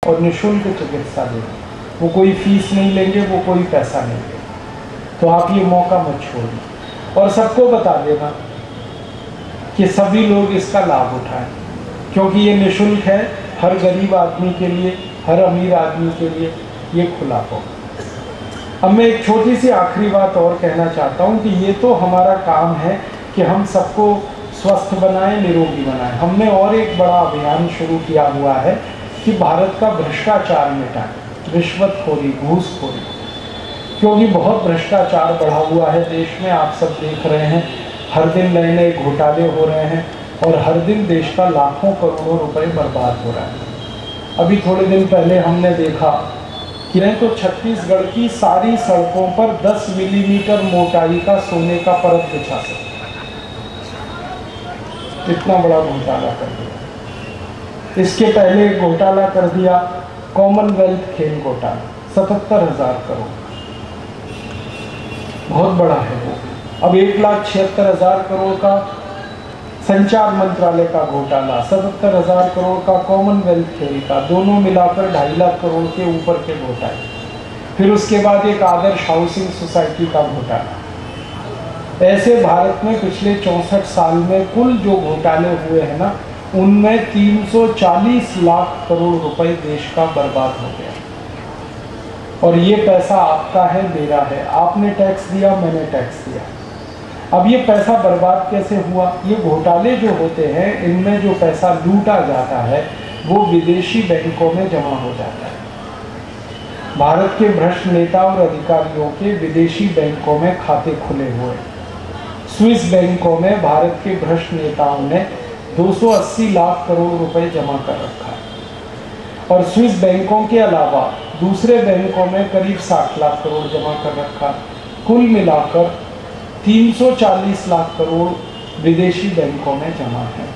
और निःशुल्क चिकित्सा देंगे। वो कोई फीस नहीं लेंगे, वो कोई पैसा नहीं लेंगे। तो आप ये मौका मत छोड़िए और सबको बता देना कि सभी लोग इसका लाभ उठाएं, क्योंकि ये निःशुल्क है, हर गरीब आदमी के लिए, हर अमीर आदमी के लिए ये खुला होगा। अब मैं एक छोटी सी आखिरी बात और कहना चाहता हूँ कि ये तो हमारा काम है कि हम सबको स्वस्थ बनाएं, निरोगी बनाएं। हमने और एक बड़ा अभियान शुरू किया हुआ है कि भारत का भ्रष्टाचार मिटाएं, रिश्वतखोरी, घूसखोरी, क्योंकि बहुत भ्रष्टाचार बढ़ा हुआ है देश में। आप सब देख रहे हैं, हर दिन नए नए घोटाले हो रहे हैं और हर दिन देश का लाखों करोड़ों रुपए बर्बाद हो रहा है। अभी थोड़े दिन पहले हमने देखा कि नहीं तो छत्तीसगढ़ की सारी सड़कों पर 10 मिलीमीटर मोटाई का सोने का परत बिछा सकते, इतना बड़ा घोटाला कर दिया। इसके पहले एक घोटाला कर दिया कॉमनवेल्थ खेल घोटाला, 77,000 करोड़, बहुत बड़ा है वो। अब 1,76,000 करोड़ का संचार मंत्रालय का घोटाला, 77,000 करोड़ का कॉमनवेल्थ खेल का, दोनों मिलाकर 2.5 लाख करोड़ के ऊपर के घोटाले। फिर उसके बाद एक आदर्श हाउसिंग सोसाइटी का घोटाला। ऐसे भारत में पिछले 64 साल में कुल जो घोटाले हुए हैं ना, उनमें 340 लाख करोड़ रुपए देश का बर्बाद हो गया। और ये पैसा आपका है, मेरा है, आपने टैक्स दिया, मैंने टैक्स दिया। अब ये पैसा बर्बाद कैसे हुआ? ये घोटाले जो होते हैं, इनमें जो पैसा लूटा जाता है वो विदेशी बैंकों में जमा हो जाता है। भारत के भ्रष्ट नेता और अधिकारियों के विदेशी बैंकों में खाते खुले हुए। स्विस बैंकों में भारत के भ्रष्ट नेताओं ने 280 लाख करोड़ रुपए जमा कर रखा है। और स्विस बैंकों के अलावा दूसरे बैंकों में करीब 60 लाख करोड़ जमा कर रखा। कुल मिलाकर 340 लाख करोड़ विदेशी बैंकों में जमा है।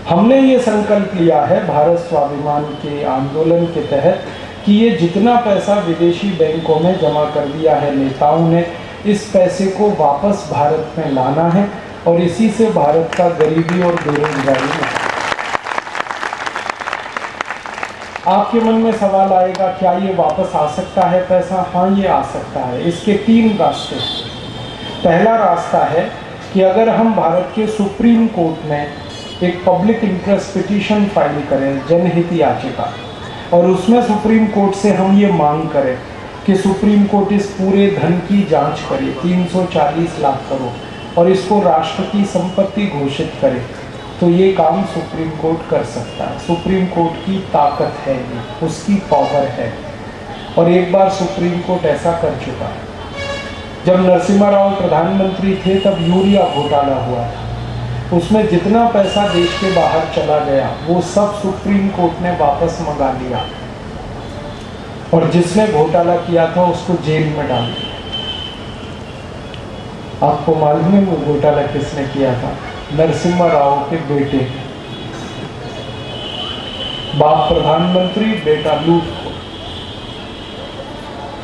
हमने ये संकल्प लिया है भारत स्वाभिमान के आंदोलन के तहत कि ये जितना पैसा विदेशी बैंकों में जमा कर दिया है नेताओं ने, इस पैसे को वापस भारत में लाना है और इसी से भारत का गरीबी और बेरोजगारी में। आपके मन में सवाल आएगा, क्या ये वापस आ सकता है पैसा? हाँ, ये आ सकता है। इसके 3 रास्ते हैं। पहला रास्ता है कि अगर हम भारत के सुप्रीम कोर्ट में एक पब्लिक इंटरेस्ट पिटीशन फाइल करें, जनहित याचिका, और उसमें सुप्रीम कोर्ट से हम ये मांग करें कि सुप्रीम कोर्ट इस पूरे धन की जांच करे, 340 लाख करोड़, और इसको राष्ट्र की संपत्ति घोषित करे, तो ये काम सुप्रीम कोर्ट कर सकता है। सुप्रीम कोर्ट की ताकत है, ये उसकी पावर है। और एक बार सुप्रीम कोर्ट ऐसा कर चुका है। जब नरसिम्हा राव प्रधानमंत्री थे तब यूरिया घोटाला हुआ था। उसमें जितना पैसा देश के बाहर चला गया वो सब सुप्रीम कोर्ट ने वापस मंगा लिया, और जिसने घोटाला किया था उसको जेल में डाल दिया। आपको मालूम है वो घोटाला किसने किया था? नरसिम्हा राव के बेटे। बाप प्रधानमंत्री, बेटा लूटखोर।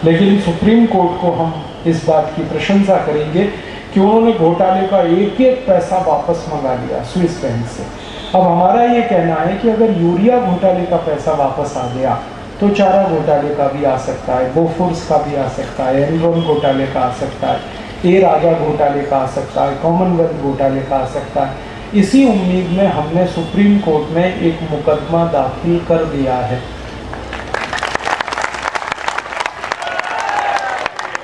लेकिन सुप्रीम कोर्ट को हम इस बात की प्रशंसा करेंगे कि उन्होंने घोटाले का एक एक पैसा वापस मंगा लिया स्विस बैंक से। अब हमारा ये कहना है कि अगर यूरिया घोटाले का पैसा वापस आ गया तो चारा घोटाले का भी आ सकता है, बोफोर्स का भी आ सकता है, एनरॉन घोटाले का आ सकता है, ए राजा घोटाले का आ सकता है, कॉमनवेल्थ घोटाले का आ सकता है। इसी उम्मीद में हमने सुप्रीम कोर्ट में एक मुकदमा दाखिल कर दिया है,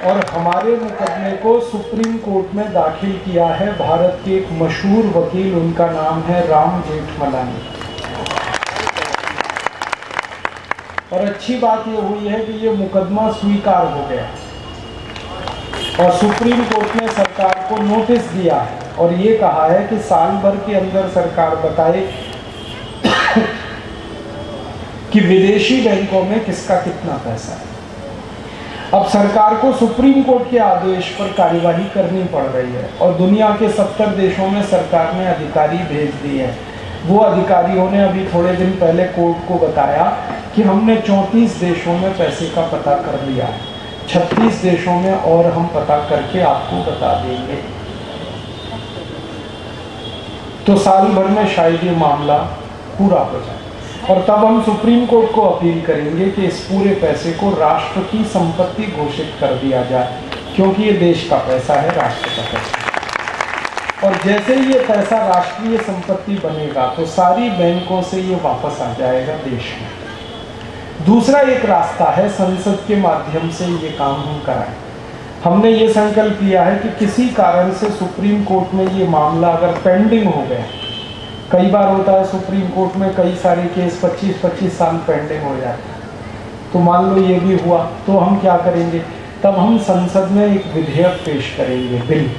और हमारे मुकदमे को सुप्रीम कोर्ट में दाखिल किया है भारत के एक मशहूर वकील, उनका नाम है राम जेठमलानी। और अच्छी बात ये हुई है कि ये मुकदमा स्वीकार हो गया और सुप्रीम कोर्ट ने सरकार को नोटिस दिया है और ये कहा है कि साल भर के अंदर सरकार बताए कि विदेशी बैंकों में किसका कितना पैसा है। अब सरकार को सुप्रीम कोर्ट के आदेश पर कार्यवाही करनी पड़ रही है और दुनिया के 70 देशों में सरकार ने अधिकारी भेज दिए हैं। वो अधिकारियों ने अभी थोड़े दिन पहले कोर्ट को बताया कि हमने 34 देशों में पैसे का पता कर लिया है, 36 देशों में और हम पता करके आपको बता देंगे। तो साल भर में शायद ये मामला पूरा हो जाए। और तब हम सुप्रीम कोर्ट को अपील करेंगे कि इस पूरे पैसे को राष्ट्र की संपत्ति घोषित कर दिया जाए, क्योंकि ये देश का पैसा है, राष्ट्र का पैसा। और जैसे ही ये पैसा राष्ट्रीय संपत्ति बनेगा तो सारी बैंकों से ये वापस आ जाएगा देश में। दूसरा एक रास्ता है, संसद के माध्यम से ये काम हम कराएं। हमने ये संकल्प लिया है कि किसी कारण से सुप्रीम कोर्ट में ये मामला अगर पेंडिंग हो गया, कई बार होता है सुप्रीम कोर्ट में कई सारे केस 25-25 साल पेंडिंग हो जाते हैं, तो मान लो ये भी हुआ, तो हम क्या करेंगे, तब हम संसद में एक विधेयक पेश करेंगे, बिल,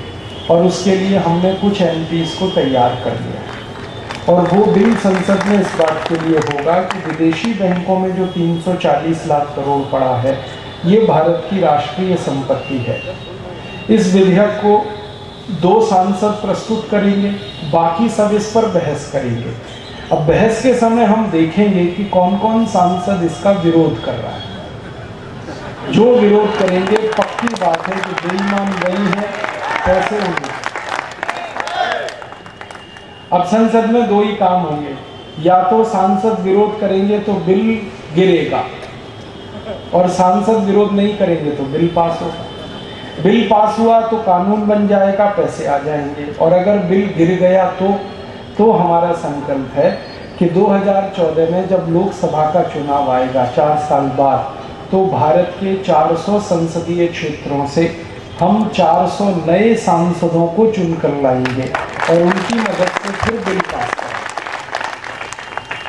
और उसके लिए हमने कुछ एमपीज़ को तैयार कर लिया। और वो बिल संसद में इस बात के लिए होगा कि विदेशी बैंकों में जो 340 लाख करोड़ पड़ा है, ये भारत की राष्ट्रीय संपत्ति है। इस विधेयक को 2 सांसद प्रस्तुत करेंगे, बाकी सब इस पर बहस करेंगे। अब बहस के समय हम देखेंगे कि कौन कौन सांसद इसका विरोध कर रहा है। जो विरोध करेंगे, पक्की बात है कि बेईमान वही है, पैसे होंगे। अब संसद में 2 ही काम होंगे, या तो सांसद विरोध करेंगे तो बिल गिरेगा, और सांसद विरोध नहीं करेंगे तो बिल पास होगा। बिल पास हुआ तो कानून बन जाएगा, पैसे आ जाएंगे। और अगर बिल गिर गया तो हमारा संकल्प है कि 2014 में जब लोकसभा का चुनाव आएगा 4 साल बाद, तो भारत के 400 संसदीय क्षेत्रों से हम 400 नए सांसदों को चुनकर लाएंगे और उनकी मदद से फिर बिल पास करेंगे।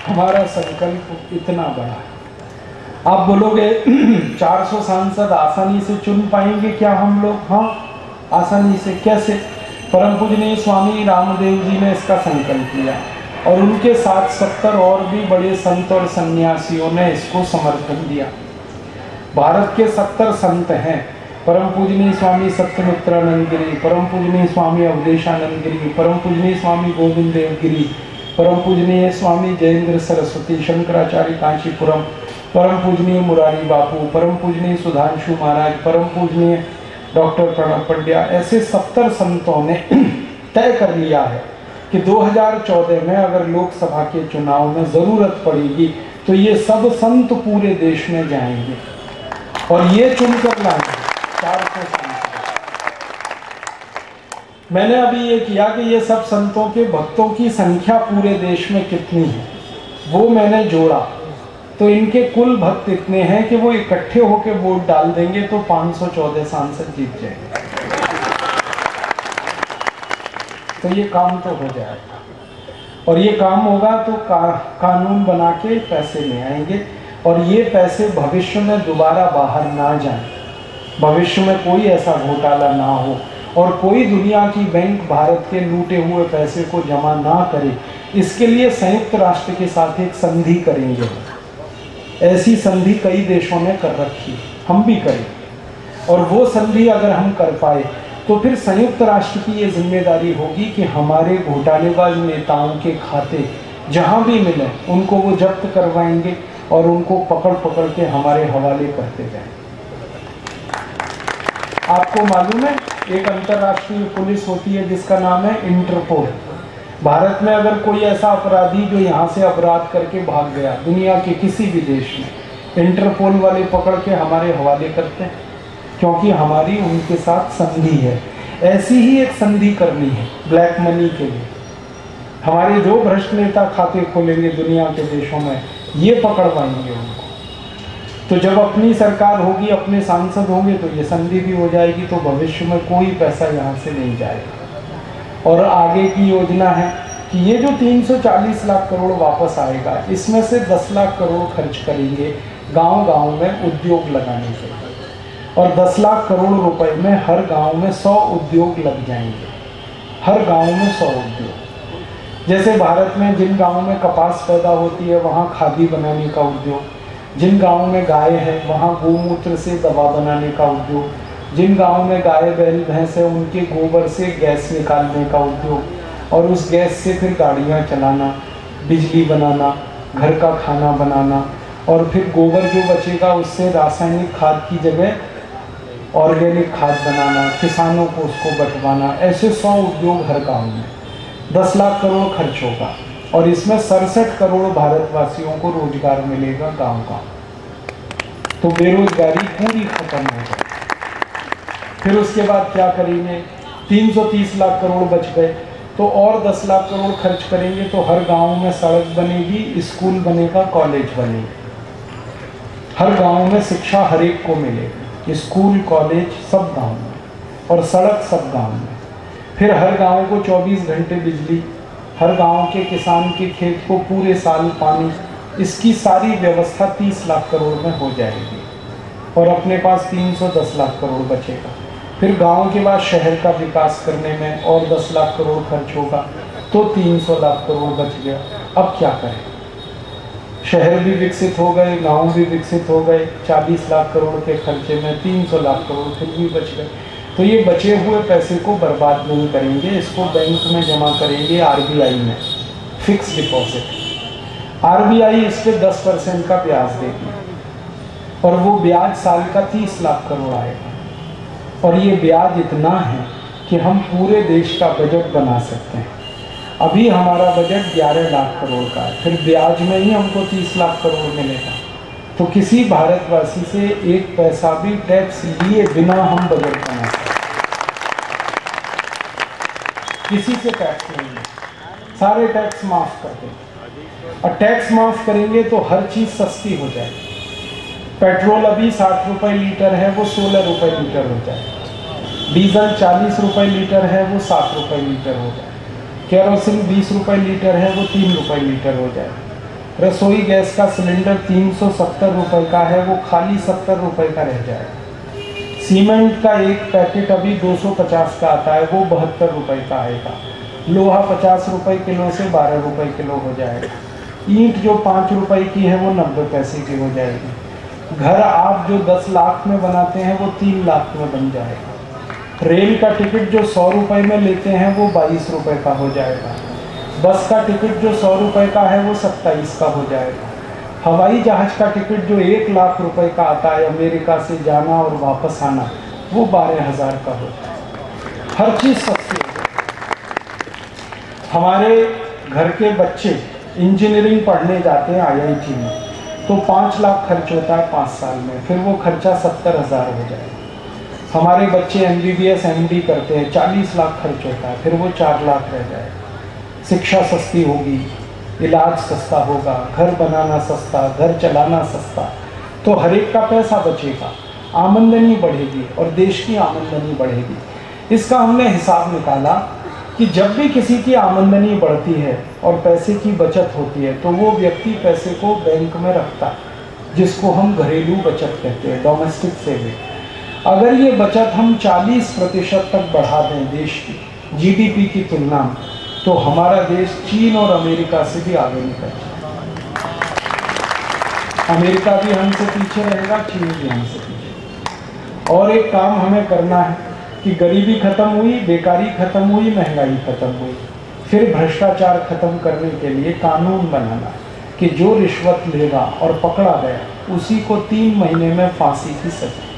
हमारा संकल्प इतना बड़ा है। आप बोलोगे 400 सांसद आसानी से चुन पाएंगे क्या हम लोग? हाँ, आसानी से। कैसे? परम पूजनीय स्वामी रामदेव जी ने इसका संकल्प लिया और उनके साथ 70 और भी बड़े संत और सन्यासियों ने इसको समर्थन दिया। भारत के 70 संत हैं, परम पूजनीय स्वामी सत्यमित्रानंद गिरी, परम पूजनीय स्वामी अवधेशानंद गिरी, परम पूजनीय स्वामी गोविंद देव गिरी, परम पूजनीय स्वामी जयेंद्र सरस्वती, शंकराचार्य कांचीपुरम, परम पूजनीय मुरारी बापू, परम पूजनीय सुधांशु महाराज, परम पूजनीय डॉक्टर प्रणब पंड्या, ऐसे 70 संतों ने तय कर लिया है कि 2014 में अगर लोकसभा के चुनाव में ज़रूरत पड़ेगी तो ये सब संत पूरे देश में जाएंगे और ये चुनकर लाएंगे 400 संत। मैंने अभी ये किया कि ये सब संतों के भक्तों की संख्या पूरे देश में कितनी है वो मैंने जोड़ा, तो इनके कुल भक्त इतने हैं कि वो इकट्ठे होकर वोट डाल देंगे तो 514 सांसद जीत जाएंगे। तो ये काम तो हो जाएगा और ये काम होगा तो कानून बना के पैसे ले आएंगे और ये पैसे भविष्य में दोबारा बाहर ना जाएं, भविष्य में कोई ऐसा घोटाला ना हो और कोई दुनिया की बैंक भारत के लूटे हुए पैसे को जमा ना करे। इसके लिए संयुक्त राष्ट्र के साथ एक संधि करेंगे। ऐसी संधि कई देशों ने कर रखी, हम भी करें। और वो संधि अगर हम कर पाए तो फिर संयुक्त राष्ट्र की ये जिम्मेदारी होगी कि हमारे घोटालेबाज नेताओं के खाते जहाँ भी मिले उनको वो जब्त करवाएंगे और उनको पकड़ पकड़ के हमारे हवाले करते जाएंगे। आपको मालूम है एक अंतर्राष्ट्रीय पुलिस होती है जिसका नाम है इंटरपोल। भारत में अगर कोई ऐसा अपराधी जो यहाँ से अपराध करके भाग गया दुनिया के किसी भी देश में, इंटरपोल वाले पकड़ के हमारे हवाले करते हैं क्योंकि हमारी उनके साथ संधि है। ऐसी ही एक संधि करनी है ब्लैक मनी के लिए। हमारे जो भ्रष्ट नेता खाते खोलेंगे दुनिया के देशों में ये पकड़वाएंगे उनको। तो जब अपनी सरकार होगी, अपने सांसद होंगे तो ये संधि भी हो जाएगी, तो भविष्य में कोई पैसा यहाँ से नहीं जाएगा। और आगे की योजना है कि ये जो 340 लाख करोड़ वापस आएगा इसमें से 10 लाख करोड़ खर्च करेंगे गांव-गांव में उद्योग लगाने के लिए और 10 लाख करोड़ रुपए में हर गांव में 100 उद्योग लग जाएंगे। हर गांव में 100 उद्योग। जैसे भारत में जिन गाँव में कपास पैदा होती है वहाँ खादी बनाने का उद्योग, जिन गाँव में गाय है वहाँ गोमूत्र से दवा बनाने का उद्योग, जिन गाँव में गाय बैल भैंस है उनके गोबर से गैस निकालने का उद्योग और उस गैस से फिर गाड़ियाँ चलाना, बिजली बनाना, घर का खाना बनाना और फिर गोबर जो बचेगा उससे रासायनिक खाद की जगह ऑर्गेनिक खाद बनाना, किसानों को उसको बंटवाना। ऐसे 100 उद्योग हर गाँव में 10 लाख करोड़ खर्च होगा। और इसमें 67 करोड़ भारतवासियों को रोजगार मिलेगा गांव-गांव। तो बेरोजगारी पूरी खत्म हो जाए। फिर उसके बाद क्या करेंगे? 330 लाख करोड़ बच गए, तो और 10 लाख करोड़ खर्च करेंगे तो हर गांव में सड़क बनेगी, स्कूल बनेगा, कॉलेज बनेगी। हर गांव में शिक्षा हर एक को मिलेगी, स्कूल कॉलेज सब गांव में, और सड़क सब गांव में। फिर हर गांव को 24 घंटे बिजली, हर गांव के किसान के खेत को पूरे साल पानी, इसकी सारी व्यवस्था 30 लाख करोड़ में हो जाएगी और अपने पास 310 लाख करोड़ बचेगा। फिर गांव के बाद शहर का विकास करने में और 10 लाख करोड़ खर्च होगा, तो 300 लाख करोड़ बच गया। अब क्या करें? शहर भी विकसित हो गए, गांव भी विकसित हो गए, 40 लाख करोड़ के खर्चे में 300 लाख करोड़ फिर भी बच गए। तो ये बचे हुए पैसे को बर्बाद नहीं करेंगे, इसको बैंक में जमा करेंगे, आरबीआई में, फिक्स डिपॉजिट। आरबीआई इस पे 10% का ब्याज देगी और वो ब्याज साल का 30 लाख करोड़ आएगा। और ये ब्याज इतना है कि हम पूरे देश का बजट बना सकते हैं। अभी हमारा बजट 11 लाख करोड़ का है, फिर ब्याज में ही हमको 30 लाख करोड़ मिलेगा। तो किसी भारतवासी से एक पैसा भी टैक्स लिए बिना हम बजट बना सकते हैं। किसी से टैक्स नहीं है, सारे टैक्स माफ कर देंगे। और टैक्स माफ करेंगे तो हर चीज़ सस्ती हो जाएगी। पेट्रोल अभी 60 रुपये लीटर है, वो 16 रुपये लीटर हो जाए। डीजल 40 रुपये लीटर है, वो 7 रुपये लीटर हो जाए। केरोसिन 20 रुपये लीटर है, वो 3 रुपये लीटर हो जाए। रसोई गैस का सिलेंडर 370 रुपये का है, वो खाली 70 रुपये का रह जाएगा। सीमेंट का एक पैकेट अभी 250 का आता है, वो 72 रुपये का आएगा। लोहा 50 रुपये किलो से 12 रुपये किलो हो जाएगा। ईंट जो 5 रुपये की है, वो 90 पैसे की हो जाएगी। घर आप जो 10 लाख में बनाते हैं, वो 3 लाख में बन जाएगा। रेल का टिकट जो 100 रुपये में लेते हैं, वो 22 रुपये का हो जाएगा। बस का टिकट जो 100 रुपये का है, वो 27 का हो जाएगा। हवाई जहाज़ का टिकट जो 1 लाख रुपए का आता है अमेरिका से जाना और वापस आना, वो 12,000 का होता है। हर चीज़ सस्ती है। हमारे घर के बच्चे इंजीनियरिंग पढ़ने जाते हैं IIT में, तो 5 लाख खर्च होता है 5 साल में, फिर वो खर्चा 70,000 हो जाएगा। हमारे बच्चे MBBS MD करते हैं, 40 लाख खर्च होता है, फिर वो 4 लाख रह जाएगा। शिक्षा सस्ती होगी, इलाज सस्ता होगा, घर बनाना सस्ता, घर चलाना सस्ता, तो हर एक का पैसा बचेगा, आमदनी बढ़ेगी और देश की आमदनी बढ़ेगी। इसका हमने हिसाब निकाला कि जब भी किसी की आमदनी बढ़ती है और पैसे की बचत होती है, तो वो व्यक्ति पैसे को बैंक में रखता है, जिसको हम घरेलू बचत कहते हैं, डोमेस्टिक सेविंग। अगर ये बचत हम 40% तक बढ़ा दें देश की GDP की तुलना में, तो हमारा देश चीन और अमेरिका से भी आगे निकल जाए। अमेरिका भी हमसे पीछे रहेगा, चीन भी हमसे पीछे। और एक काम हमें करना है कि गरीबी खत्म हुई, बेकारी खत्म हुई, महंगाई खत्म हुई, फिर भ्रष्टाचार खत्म करने के लिए कानून बनाना है कि जो रिश्वत लेगा और पकड़ा गया, उसी को 3 महीने में फांसी की सजा।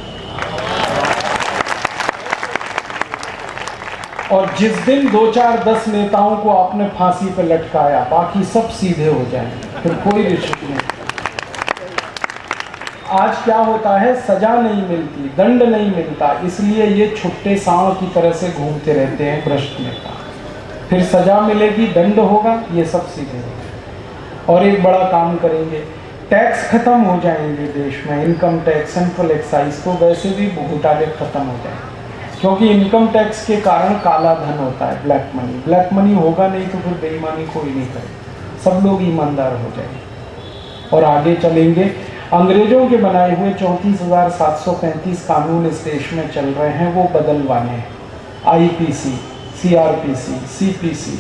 और जिस दिन 2, 4, 10 नेताओं को आपने फांसी पर लटकाया, बाकी सब सीधे हो जाएंगे, फिर कोई रिश्वत नहीं। आज क्या होता है, सजा नहीं मिलती, दंड नहीं मिलता, इसलिए ये छुट्टे सांव की तरह से घूमते रहते हैं भ्रष्ट नेता। फिर सजा मिलेगी, दंड होगा, ये सब सीधे होगा। और एक बड़ा काम करेंगे, टैक्स खत्म हो जाएंगे देश में, इनकम टैक्स, सेंट्रल एक्साइज, तो वैसे भी घोटाले खत्म हो जाएंगे। क्योंकि इनकम टैक्स के कारण काला धन होता है, ब्लैक मनी। ब्लैक मनी होगा नहीं तो फिर बेईमानी कोई नहीं करेगा, सब लोग ईमानदार हो जाएंगे और आगे चलेंगे। अंग्रेजों के बनाए हुए 34,735 कानून इस देश में चल रहे हैं, वो बदलवाने हैं। IPC, CRPC, CPC,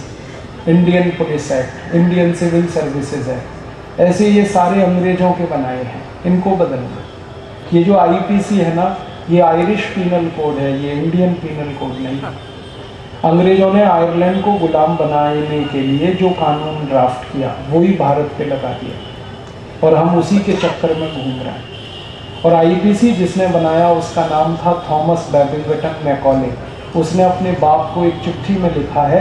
Indian police act, Indian civil services act, ऐसे ये सारे अंग्रेजों के बनाए हैं, इनको बदलना। ये जो IPC है ना, ये आयरिश पीनल कोड है, ये इंडियन पीनल कोड नहीं है। अंग्रेजों ने आयरलैंड को गुलाम बनाने के लिए जो कानून ड्राफ्ट किया, वही भारत पे लगा दिया और हम उसी के चक्कर में घूम रहे हैं। और IPC जिसने बनाया, उसका नाम था थॉमस बैबिंगटन मैकॉले। उसने अपने बाप को एक चिट्ठी में लिखा है